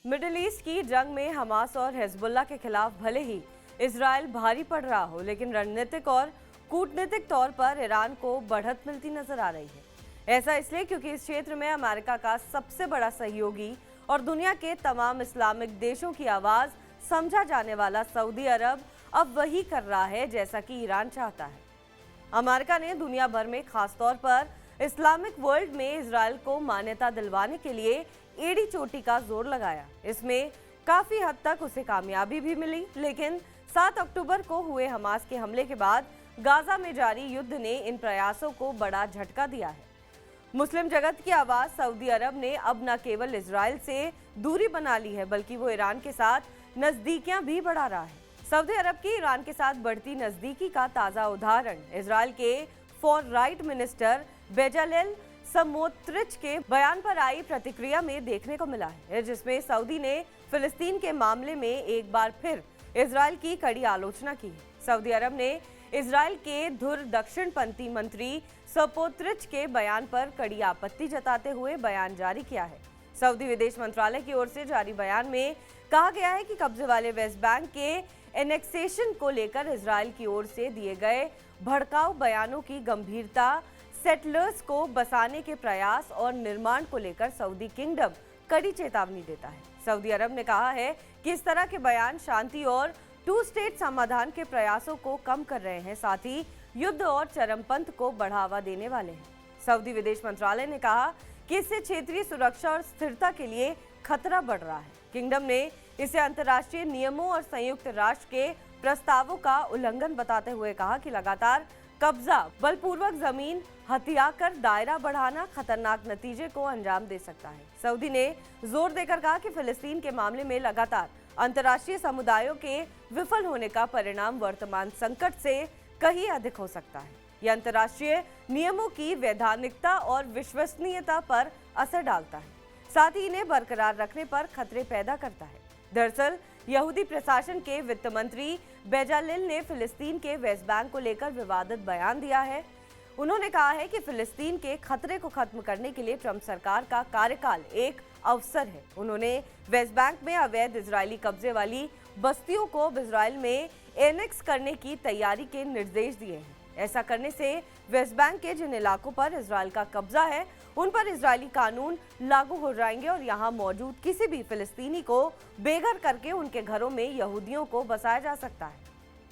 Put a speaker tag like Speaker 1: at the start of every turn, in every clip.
Speaker 1: Middle east की जंग में हमास और हिजबुल्लाह के खिलाफ भले ही इजराइल भारी पड़ रहा हो, लेकिन रणनीतिक और कूटनीतिक तौर पर ईरान को बढ़त मिलती नजर आ रही है। ऐसा इसलिए क्योंकि इस क्षेत्र में अमेरिका का सबसे बड़ा सहयोगी और दुनिया के तमाम इस्लामिक देशों की आवाज समझा जाने वाला सऊदी अरब अब वही कर रहा है जैसा कि ईरान चाहता है। अमेरिका ने दुनिया भर में खासतौर पर इस्लामिक वर्ल्ड में इजराइल को मान्यता दिलवाने के लिए एड़ी चोटी का जोर लगाया। इसमें काफी हद तक उसे कामयाबी भी मिली, लेकिन 7 अक्टूबर को हुए हमास के हमले के बाद गाजा में जारी युद्ध ने इन प्रयासों को बड़ा झटका दिया है। मुस्लिम जगत की आवाज सऊदी अरब ने अब न केवल इजराइल से दूरी बना ली है, बल्कि वो ईरान के साथ नजदीकियां भी बढ़ा रहा है। सऊदी अरब की ईरान के साथ बढ़ती नजदीकी का ताजा उदाहरण इजराइल के फॉर राइट मिनिस्टर बेजालेल समोत्रिच के बयान पर आई प्रतिक्रिया में देखने को मिला है, जिसमें सऊदी ने फिलिस्तीन के मामले में एक बार फिर इजराइल की कड़ी आलोचना की है। सऊदी अरब ने इजराइल के धुर दक्षिणपंथी मंत्री समोत्रिच के बयान पर कड़ी आपत्ति जताते हुए बयान जारी किया है। सऊदी विदेश मंत्रालय की ओर से जारी बयान में कहा गया है कि कब्जे वाले वेस्ट बैंक के एनेक्सेशन को लेकर इजराइल की ओर से दिए गए भड़काऊ बयानों की गंभीरता, सेटलर्स को बसाने के प्रयास और निर्माण को लेकर सऊदी किंगडम कड़ी चेतावनी देता है। सऊदी अरब ने कहा है कि इस तरह के बयान शांति और 2 स्टेट समाधान के प्रयासों को कम कर रहे हैं, साथ ही युद्ध और चरमपंथ को बढ़ावा देने वाले हैं। सऊदी विदेश मंत्रालय ने कहा कि इससे क्षेत्रीय सुरक्षा और स्थिरता के लिए खतरा बढ़ रहा है। किंगडम ने इसे अंतर्राष्ट्रीय नियमों और संयुक्त राष्ट्र के प्रस्तावों का उल्लंघन बताते हुए कहा कि लगातार कब्जा, बलपूर्वक जमीन हथियाकर दायरा बढ़ाना खतरनाक नतीजे को अंजाम दे सकता है। सऊदी ने जोर देकर कहा कि फिलिस्तीन के मामले में लगातार अंतर्राष्ट्रीय समुदायों के विफल होने का परिणाम वर्तमान संकट से कहीं अधिक हो सकता है। यह अंतर्राष्ट्रीय नियमों की वैधानिकता और विश्वसनीयता पर असर डालता है, साथ ही इन्हें बरकरार रखने पर खतरे पैदा करता है। दरअसल यहूदी प्रशासन के वित्त मंत्री बेजालेल ने फिलिस्तीन के वेस्ट बैंक को लेकर विवादित बयान दिया है। उन्होंने कहा है कि फिलिस्तीन के खतरे को खत्म करने के लिए ट्रंप सरकार का कार्यकाल एक अवसर है। उन्होंने वेस्ट बैंक में अवैध इजरायली कब्जे वाली बस्तियों को अब इजराइल में एनेक्स करने की तैयारी के निर्देश दिए हैं। ऐसा करने से वेस्ट बैंक के जिन इलाकों पर इजराइल का कब्जा है, उन पर इजरायली कानून लागू हो जाएंगे और यहां मौजूद किसी भी फिलिस्तीनी को बेघर करके उनके घरों में यहूदियों को बसाया जा सकता है।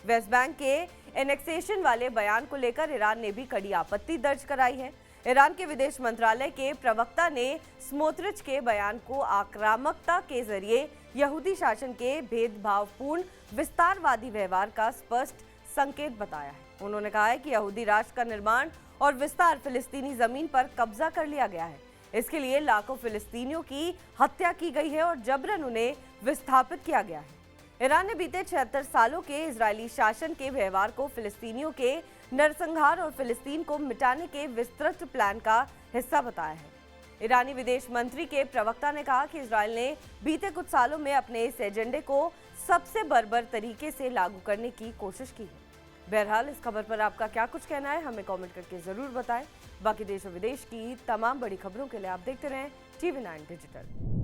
Speaker 1: वेस्ट बैंक के एनेक्सेशन वाले बयान को लेकर ईरान ने भी कड़ी आपत्ति दर्ज कराई है। ईरान के विदेश मंत्रालय के प्रवक्ता ने स्मोत्रिच के बयान को आक्रामकता के जरिए यहूदी शासन के भेदभावपूर्ण विस्तारवादी व्यवहार का स्पष्ट संकेत बताया है। उन्होंने कहा है कि यहूदी राष्ट्र का निर्माण और विस्तार फिलिस्तीनी जमीन पर कब्जा कर लिया गया है। इसके लिए लाखों फिलिस्तीनियों की हत्या की गई है और जबरन उन्हें विस्थापित किया गया है। ईरान ने बीते 76 सालों के इजरायली शासन के व्यवहार को फिलिस्तीनियों के नरसंहार और फिलिस्तीन को मिटाने के विस्तृत प्लान का हिस्सा बताया है। ईरानी विदेश मंत्री के प्रवक्ता ने कहा कि इजरायल ने बीते कुछ सालों में अपने इस एजेंडे को सबसे बर्बर तरीके से लागू करने की कोशिश की है। बहरहाल इस खबर पर आपका क्या कुछ कहना है, हमें कमेंट करके जरूर बताएं। बाकी देश और विदेश की तमाम बड़ी खबरों के लिए आप देखते रहें TV9 डिजिटल।